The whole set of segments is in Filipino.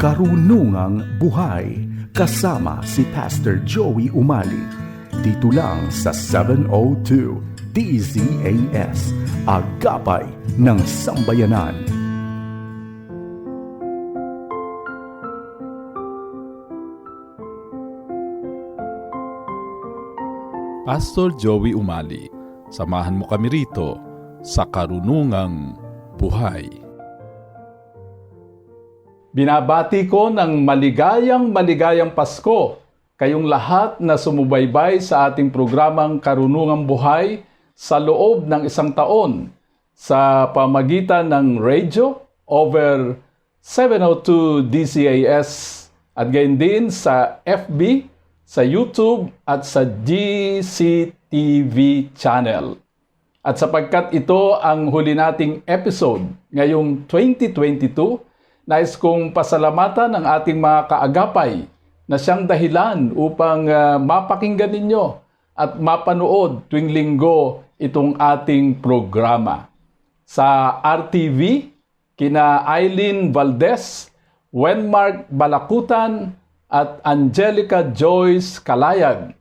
Karunungang Buhay kasama si Pastor Joey Umali dito lang sa 702 DZAS, Agapay ng Sambayanan. Pastor Joey Umali, samahan mo kami rito sa Karunungang Buhay. Binabati ko ng maligayang Pasko kayong lahat na sumubaybay sa ating programang Karunungang Buhay sa loob ng isang taon sa pamagitan ng radio over 702 DCAS at gayon din sa FB, sa YouTube at sa GCTV channel. At sapagkat ito ang huli nating episode ngayong 2022, nais kong pasalamatan ang ating mga kaagapay na siyang dahilan upang mapakinggan ninyo at mapanood tuwing linggo itong ating programa. Sa RTV, kina Eileen Valdez, Wenmark Balakutan at Angelica Joyce Kalayag.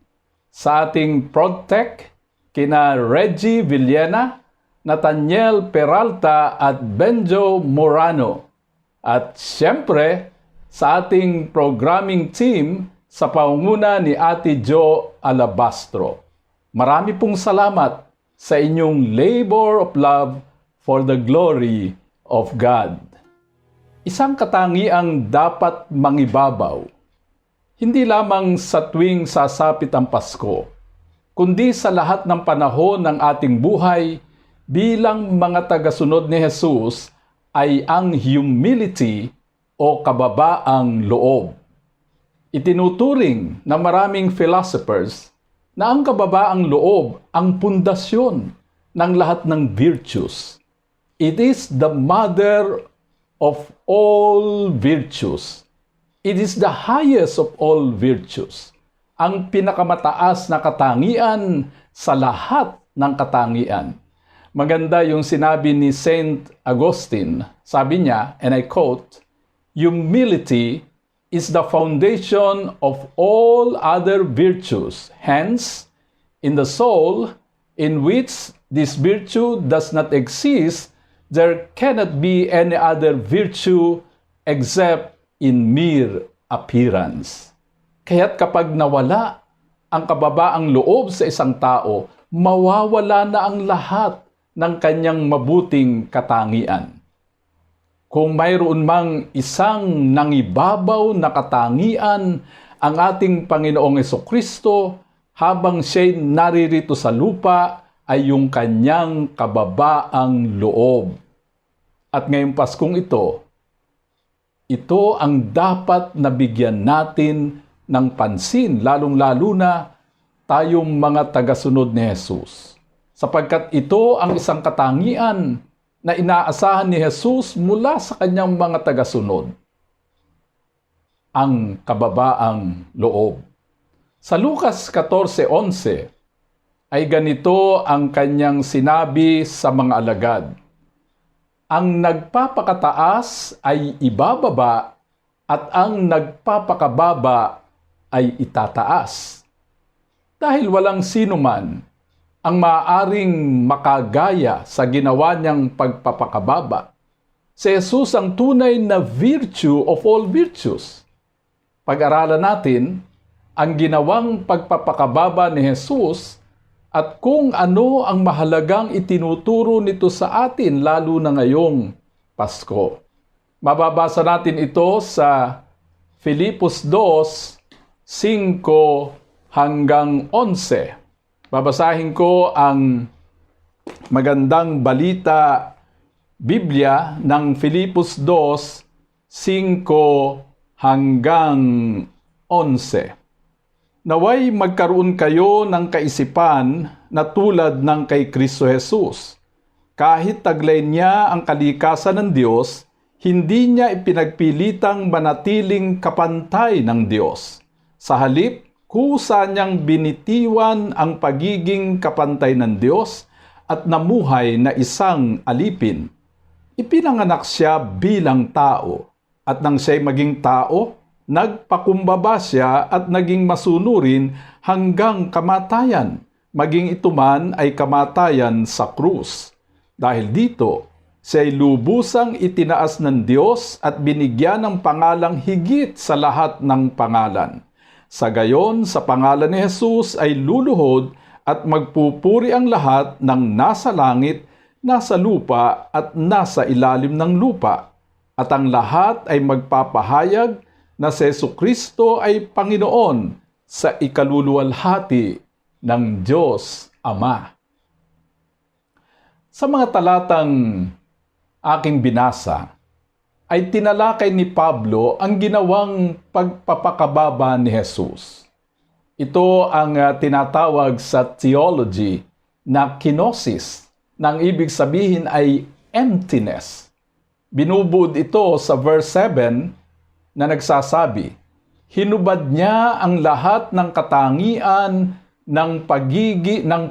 Sa ating ProdTech, kina Reggie Villena, Nathaniel Peralta at Benjo Morano. At siyempre, sa ating programming team sa pangunguna ni Ate Jo Alabastro. Marami pong salamat sa inyong labor of love for the glory of God. Isang katangiang dapat mangibabaw, hindi lamang sa tuwing sasapit ang Pasko, kundi sa lahat ng panahon ng ating buhay bilang mga tagasunod ni Jesus ay ang humility o kababaang loob. Itinuturing ng maraming philosophers na ang kababaang loob ang pundasyon ng lahat ng virtues. It is the mother of all virtues. It is the highest of all virtues. Ang pinakamataas na katangian sa lahat ng katangian. Maganda yung sinabi ni Saint Augustine. Sabi niya, and I quote, "Humility is the foundation of all other virtues. Hence, in the soul in which this virtue does not exist, there cannot be any other virtue except in mere appearance." Kaya't kapag nawala ang kababaang loob sa isang tao, mawawala na ang lahat ng kanyang mabuting katangian. Kung mayroon mang isang nangibabaw na katangian ang ating Panginoong Hesukristo habang siya'y naririto sa lupa ay yung kanyang kababaang loob. At ngayong Paskong ito ang dapat nabigyan natin ng pansin, lalong-lalo na tayong mga tagasunod ni Jesus. Sapagkat ito ang isang katangian na inaasahan ni Jesus mula sa kanyang mga tagasunod. Ang kababaang loob. Sa Lucas 14:11 ay ganito ang kanyang sinabi sa mga alagad. Ang nagpapakataas ay ibababa at ang nagpapakababa ay itataas. Dahil walang sino man ang maaaring makagaya sa ginawa niyang pagpapakababa. Si Jesus ang tunay na virtue of all virtues. Pag-aralan natin ang ginawang pagpapakababa ni Jesus at kung ano ang mahalagang itinuturo nito sa atin lalo na ngayong Pasko. Mababasa natin ito sa Filipos 2:5 hanggang 11. Babasahin ko ang magandang balita Biblia ng Filipos 2:5 hanggang 11. Naway magkaroon kayo ng kaisipan na tulad ng kay Kristo Jesus. Kahit taglay niya ang kalikasan ng Diyos, hindi niya ipinagpilitang manatiling kapantay ng Diyos. Sa halip, kusa niyang binitiwan ang pagiging kapantay ng Diyos at namuhay na isang alipin. Ipinanganak siya bilang tao. At nang siya'y maging tao, nagpakumbaba siya at naging masunurin hanggang kamatayan, maging ito man ay kamatayan sa krus. Dahil dito, siya'y lubusang itinaas ng Diyos at binigyan ng pangalang higit sa lahat ng pangalan. Sa gayon, sa pangalan ni Jesus ay luluhod at magpupuri ang lahat ng nasa langit, nasa lupa at nasa ilalim ng lupa. At ang lahat ay magpapahayag na si Jesucristo ay Panginoon sa ikaluluwalhati ng Diyos Ama. Sa mga talatang aking binasa, ay tinalakay ni Pablo ang ginawang pagpapakababa ni Jesus. Ito ang tinatawag sa theology na kenosis, na ang ibig sabihin ay emptiness. Binubud ito sa verse 7 na nagsasabi, hinubad niya ang lahat ng katangian ng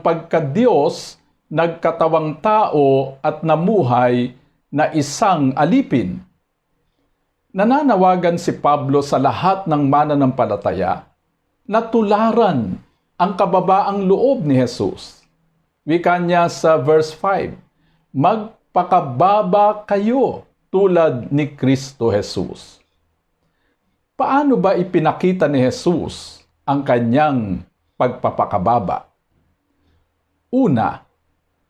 pagkadiyos, nagkatawang tao at namuhay na isang alipin. Nananawagan si Pablo sa lahat ng mananampalataya na tularan ang kababaang loob ni Jesus. Wika niya sa verse 5, magpakababa kayo tulad ni Kristo Jesus. Paano ba ipinakita ni Jesus ang kanyang pagpapakababa? Una,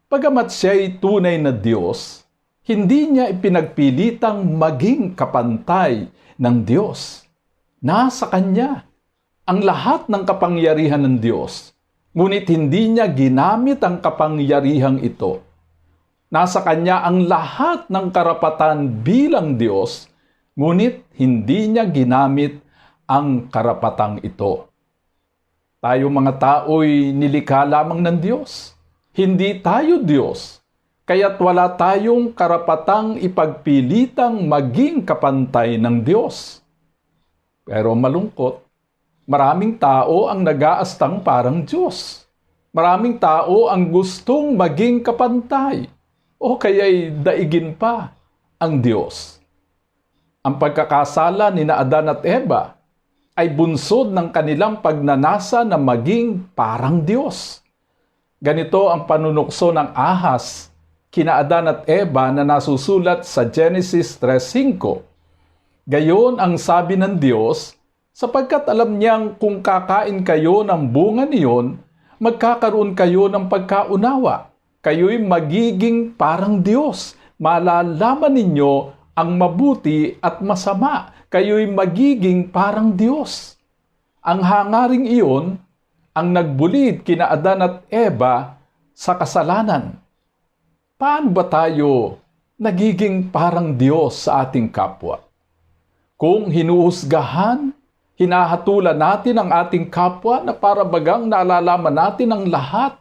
bagamat siya'y tunay na Diyos, hindi niya ipinagpilitang maging kapantay ng Diyos. Nasa Kanya ang lahat ng kapangyarihan ng Diyos, ngunit hindi niya ginamit ang kapangyarihang ito. Nasa Kanya ang lahat ng karapatan bilang Diyos, ngunit hindi niya ginamit ang karapatang ito. Tayo mga tao'y nilikha lamang ng Diyos. Hindi tayo Diyos, kaya't wala tayong karapatang ipagpilitang maging kapantay ng Diyos. Pero malungkot, maraming tao ang nag-aastang parang Diyos. Maraming tao ang gustong maging kapantay o kaya'y daigin pa ang Diyos. Ang pagkakasala ni Adan at Eva ay bunsod ng kanilang pagnanasa na maging parang Diyos. Ganito ang panunukso ng ahas kina Adan at Eva na nasusulat sa Genesis 3:5. Gayon ang sabi ng Diyos, sapagkat alam niyang kung kakain kayo ng bunga niyon, magkakaroon kayo ng pagkaunawa. Kayo'y magiging parang Diyos. Malalaman ninyo ang mabuti at masama. Kayo'y magiging parang Diyos. Ang hangaring iyon ang nagbulid kina Adan at Eva sa kasalanan. Paano ba tayo nagiging parang Diyos sa ating kapwa? Kung hinuhusgahan, hinahatulan natin ang ating kapwa na para bagang naalalaman natin ang lahat,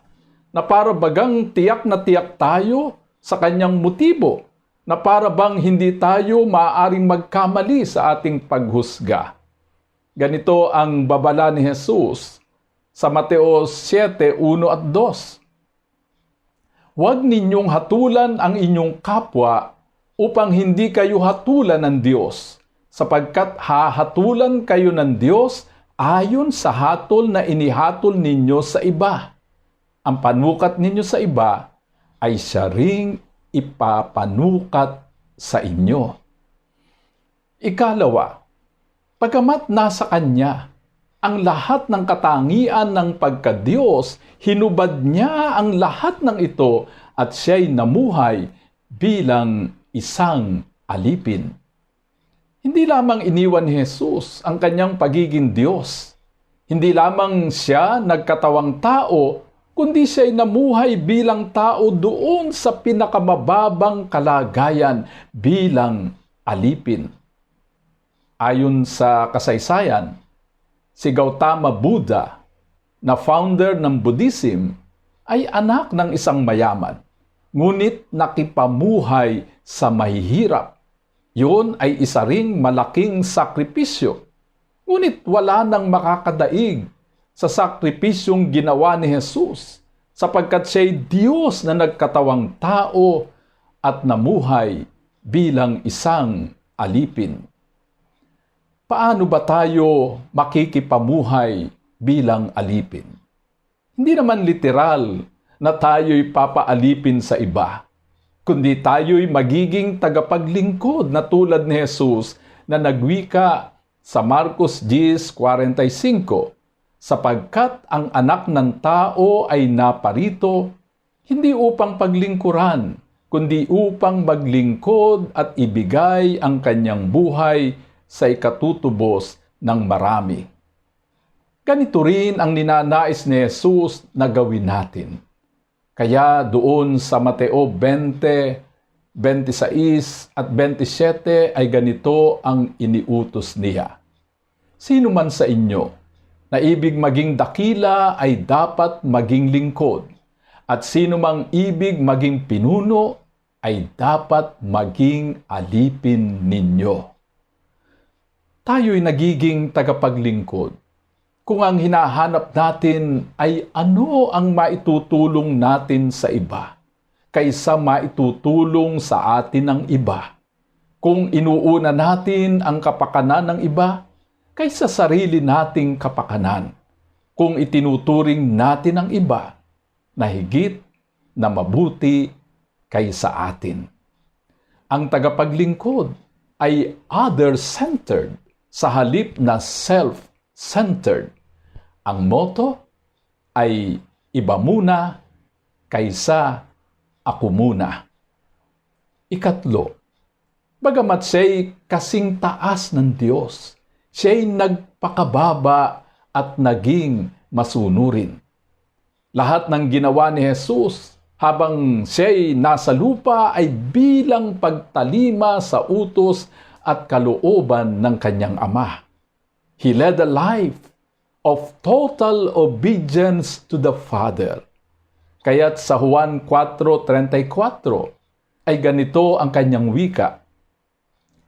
na para bagang tiyak na tiyak tayo sa kanyang motibo, na para bang hindi tayo maaaring magkamali sa ating paghusga. Ganito ang babala ni Jesus sa Mateo 7:1 at 2. Huwag ninyong hatulan ang inyong kapwa upang hindi kayo hatulan ng Diyos, sapagkat hahatulan kayo ng Diyos ayon sa hatol na inihatol ninyo sa iba. Ang panukat ninyo sa iba ay siya ring ipapanukat sa inyo. Ikalawa, pagamat nasa Kanya ang lahat ng katangian ng pagkadiyos, hinubad niya ang lahat ng ito at siya'y namuhay bilang isang alipin. Hindi lamang iniwan ni Jesus ang kanyang pagiging Diyos. Hindi lamang siya nagkatawang tao, kundi siya'y namuhay bilang tao doon sa pinakamababang kalagayan bilang alipin. Ayon sa kasaysayan, si Gautama Buddha, na founder ng Buddhism, ay anak ng isang mayaman, ngunit nakipamuhay sa mahihirap. Yun ay isa ring malaking sakripisyo. Ngunit wala nang makakadaig sa sakripisyong ginawa ni Jesus, sapagkat siya'y Diyos na nagkatawang tao at namuhay bilang isang alipin. paano ba tayo makikipamuhay bilang alipin? Hindi naman literal na tayo'y papaalipin sa iba, kundi tayo'y magiging tagapaglingkod na tulad ni Jesus na nagwika sa Marcos 10:45, sapagkat ang anak ng tao ay naparito hindi upang paglingkuran, kundi upang maglingkod at ibigay ang kanyang buhay sa ikatutubos ng marami. Ganito rin ang ninanais ni Jesus na gawin natin. Kaya doon sa Mateo 20, 26 at 27 ay ganito ang iniutos niya. Sino man sa inyo na ibig maging dakila ay dapat maging lingkod, at sino mang ibig maging pinuno ay dapat maging alipin ninyo. Tayo'y nagiging tagapaglingkod kung ang hinahanap natin ay ano ang maitutulong natin sa iba kaysa maitutulong sa atin ng iba. Kung inuuna natin ang kapakanan ng iba kaysa sarili nating kapakanan. Kung itinuturing natin ang iba na higit na mabuti kaysa atin. Ang tagapaglingkod ay other-centered sa halip na self-centered. Ang motto ay iba muna kaysa ako muna. Ikatlo, bagamat siya'y kasing taas ng Diyos, siya'y nagpakababa at naging masunurin. Lahat ng ginawa ni Jesus habang siya'y nasa lupa ay bilang pagtalima sa utos at kalooban ng kanyang Ama. He led a life of total obedience to the Father. Kaya't sa Juan 4:34 ay ganito ang kanyang wika.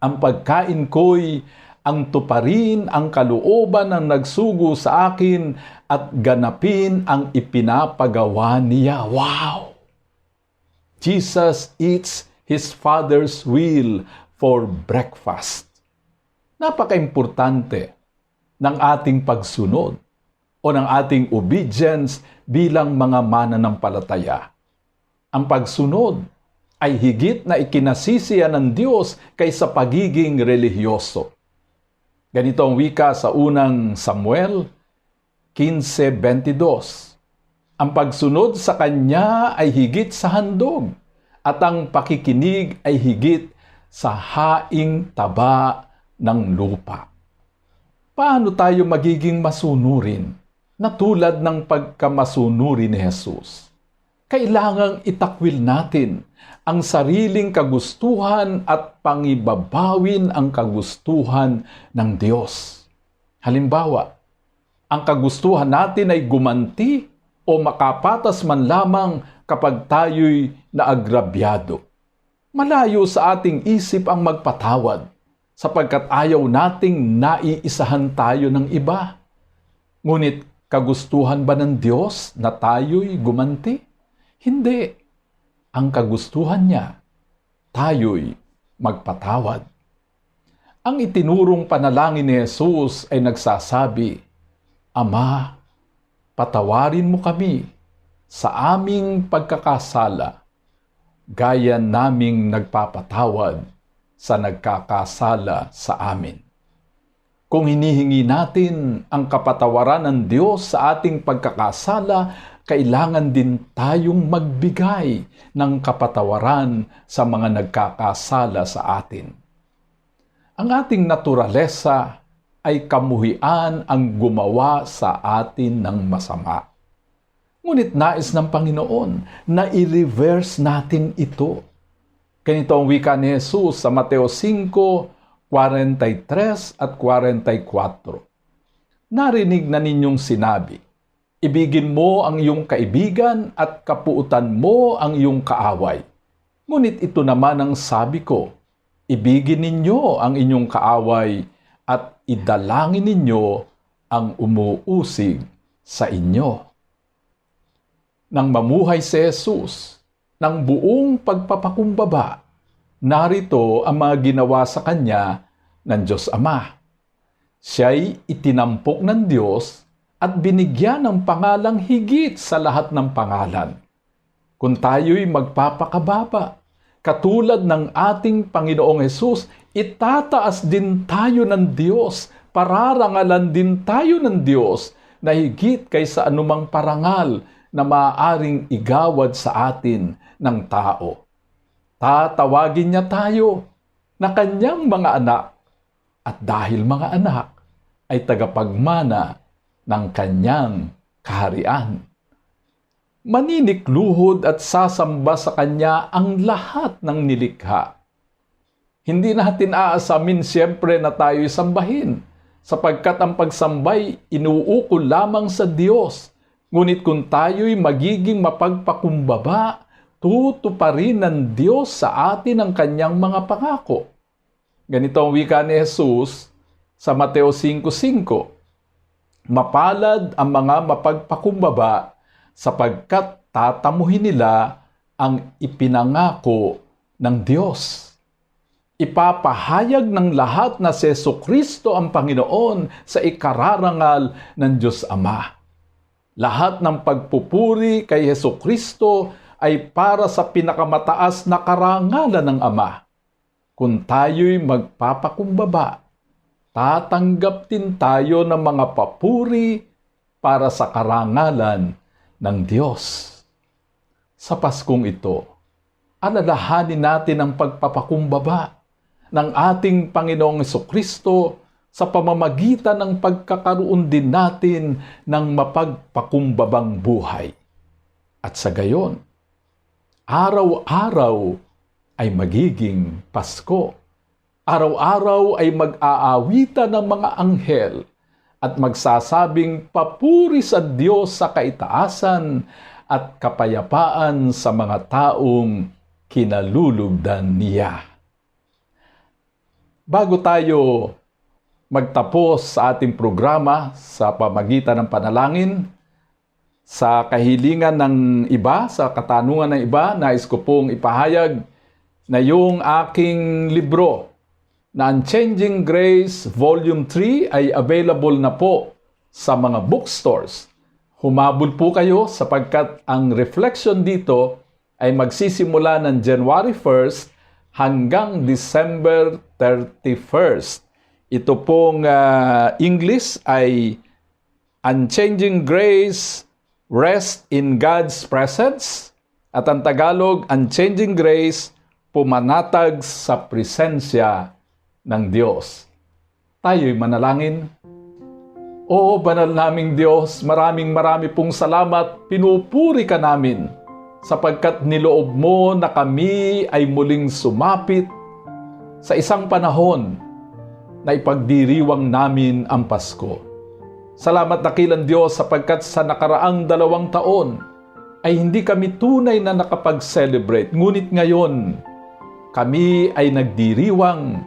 Ang pagkain ko'y ang tuparin ang kalooban ng nagsugo sa akin at ganapin ang ipinapagawa niya. Wow! Jesus eats His Father's will for breakfast. Napaka-importante ng ating pagsunod o ng ating obedience bilang mga mananampalataya. Ang pagsunod ay higit na ikinasisiya ng Diyos kaysa pagiging relihiyoso. Ganito ang wika sa unang Samuel 15:22. Ang pagsunod sa Kanya ay higit sa handog, at ang pakikinig ay higit sa haing taba ng lupa. Paano tayo magiging masunurin na tulad ng pagkamasunurin ni Jesus? Kailangang itakwil natin ang sariling kagustuhan at pangibabawin ang kagustuhan ng Diyos. Halimbawa, ang kagustuhan natin ay gumanti o makapatas man lamang kapag tayo'y naagrabyado. Malayo sa ating isip ang magpatawad sapagkat ayaw nating naiisahan tayo ng iba. Ngunit kagustuhan ba ng Diyos na tayo'y gumanti? Hindi. Ang kagustuhan niya, tayo'y magpatawad. Ang itinurong panalangin ni Jesus ay nagsasabi, Ama, patawarin mo kami sa aming pagkakasala, gaya naming nagpapatawad sa nagkakasala sa amin. Kung hinihingi natin ang kapatawaran ng Diyos sa ating pagkakasala, kailangan din tayong magbigay ng kapatawaran sa mga nagkakasala sa atin. Ang ating naturalesa ay kamuhian ang gumawa sa atin ng masama. Ngunit nais ng Panginoon na i-reverse natin ito. Ganito ang wika ni Jesus sa Mateo 5:43 at 44. Narinig na ninyong sinabi, ibigin mo ang iyong kaibigan at kapuutan mo ang iyong kaaway. Ngunit ito naman ang sabi ko, ibigin ninyo ang inyong kaaway at idalangin ninyo ang umuusig sa inyo. Nang mamuhay si Jesus ng buong pagpapakumbaba, narito ang mga ginawa sa Kanya ng Diyos Ama. Siya'y itinampok ng Diyos at binigyan ng pangalang higit sa lahat ng pangalan. Kung tayo'y magpapakababa, katulad ng ating Panginoong Hesus, itataas din tayo ng Diyos, pararangalan din tayo ng Diyos na higit kaysa anumang parangal na maaaring igawad sa atin ng tao. Tatawagin niya tayo na kanyang mga anak, at dahil mga anak ay tagapagmana ng kanyang kaharian. Maninikluhod at sasamba sa kanya ang lahat ng nilikha. Hindi natin aasamin siyempre na tayo'y sambahin, sapagkat ang pagsambay inuukol lamang sa Diyos. Ngunit kung tayo'y magiging mapagpakumbaba, tutuparin ng Diyos sa atin ang kanyang mga pangako. Ganito ang wika ni Jesus sa Mateo 5:5. Mapalad ang mga mapagpakumbaba sapagkat tatamuhin nila ang ipinangako ng Diyos. Ipapahayag ng lahat na si Jesucristo ang Panginoon sa ikararangal ng Diyos Ama. Lahat ng pagpupuri kay Jesucristo ay para sa pinakamataas na karangalan ng Ama. Kung tayo'y magpapakumbaba, tatanggap din tayo ng mga papuri para sa karangalan ng Diyos. Sa Paskong ito, alalahanin natin ang pagpapakumbaba ng ating Panginoong Jesucristo sa pamamagitan ng pagkakaroon din natin ng mapagpakumbabang buhay. At sa gayon, araw-araw ay magiging Pasko. Araw-araw ay mag-aawitan ng mga anghel at magsasabing papuri sa Diyos sa kaitaasan at kapayapaan sa mga taong kinalulugdan niya. Bago tayo magtapos sa ating programa sa pamagitan ng panalangin, sa kahilingan ng iba, sa katanungan ng iba, nais ko pong ipahayag na yung aking libro na Unchanging Grace Volume 3 ay available na po sa mga bookstores. Humabol po kayo sapagkat ang reflection dito ay magsisimula ng January 1st hanggang December 31st. Ito pong English ay Unchanging Grace, Rest in God's Presence. At ang Tagalog, Unchanging Grace, Pumanatag sa Presensya ng Diyos. Tayo'y manalangin. O banal naming Diyos, maraming pong salamat, pinupuri ka namin, sapagkat niloob mo na kami ay muling sumapit sa isang panahon na ipagdiriwang namin ang Pasko. Salamat dakilang Diyos sapagkat sa nakaraang 2 taon ay hindi kami tunay na nakapag-celebrate. Ngunit ngayon, kami ay nagdiriwang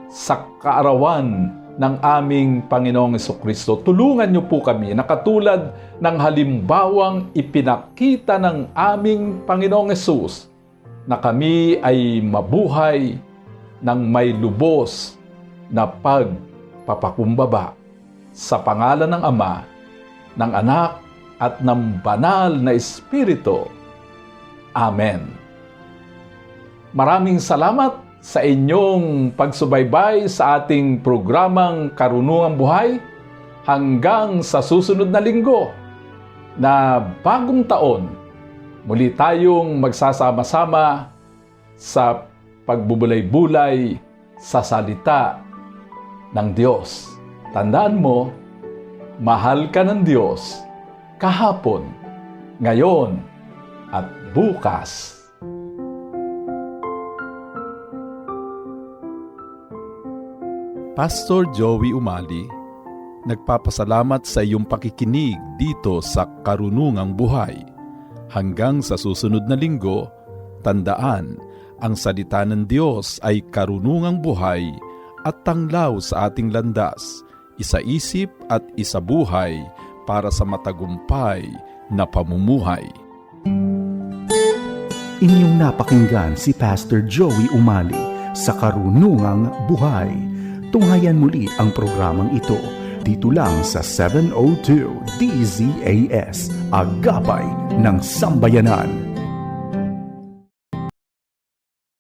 sa kaarawan ng aming Panginoong Jesucristo. Tulungan niyo po kami na katulad ng halimbawang ipinakita ng aming Panginoong Hesus na kami ay mabuhay ng may lubos na pagpapakumbaba sa pangalan ng Ama, ng Anak, at ng Banal na Espiritu. Amen. Maraming salamat sa inyong pagsubaybay sa ating programang Karunungang Buhay hanggang sa susunod na linggo na bagong taon. Muli tayong magsasama-sama sa pagbubulay-bulay sa salita ng Diyos. Tandaan mo, mahal ka ng Diyos kahapon, ngayon, at bukas. Pastor Joey Umali, nagpapasalamat sa iyong pakikinig dito sa Karunungang Buhay. Hanggang sa susunod na linggo, tandaan, ang salita ng Diyos ay karunungang buhay at tanglaw sa ating landas, isa-isip at isabuhay para sa matagumpay na pamumuhay. Inyong napakinggan si Pastor Joey Umali sa Karunungang Buhay. tunghayan muli ang programang ito dito lang sa 702 DZAS, Agapay ng Sambayanan.